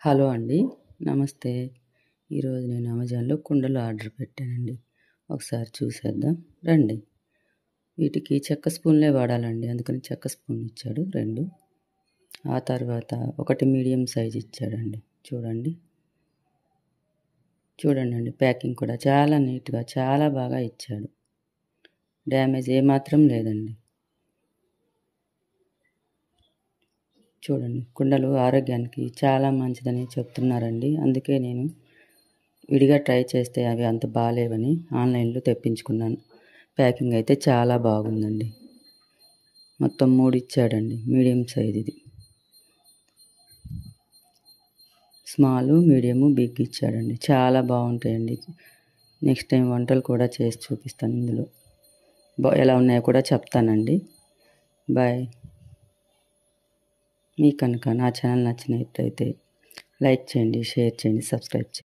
Hello అండి. నమస్తే. ఈరోజు నేను అమెజాన్‌లో కుండలు ఆర్డర్ పెట్టానండి. ఒకసారి చూసేద్దాం రండి. వీటికి చెక్క స్పూన్‌లే వాడాలండి. అందుకని చెక్క స్పూన్ ఇచ్చాడు 2. ఆ తర్వాత ఒకటి మీడియం సైజ్ ఇచ్చాడండి. చూడండండి ప్యాకింగ్ కూడా చాలా నీట్‌గా చాలా బాగా ఇచ్చాడు. డ్యామేజ్ ఏమాత్రం లేదండి. చూడండి కుండలు ఆరోగ్యానికి చాలా మంచిదని చెప్తున్నారండి. అందుకే నేను విడిగా ట్రై చేస్తే అవి అంత బాలేవని ఆన్లైన్‌లో తెప్పించుకున్నాను. ప్యాకింగ్ అయితే చాలా బాగుందండి. మొత్తం 3 ఇచ్చాడండి. మీడియం సైజ్ ఇది. స్మాలు, మీడియము, బిగ్ ఇచ్చాడండి. చాలా బాగుంటాయండి. నెక్స్ట్ టైం వంటలు కూడా చేసి చూపిస్తాను ఇందులో. ఎలా ఉన్నాయో కూడా చెప్తానండి. బాయ్. మీకు కనుక నా ఛానల్ నచ్చినట్లయితే లైక్ చేయండి, షేర్ చేయండి, సబ్స్క్రైబ్ చేయండి.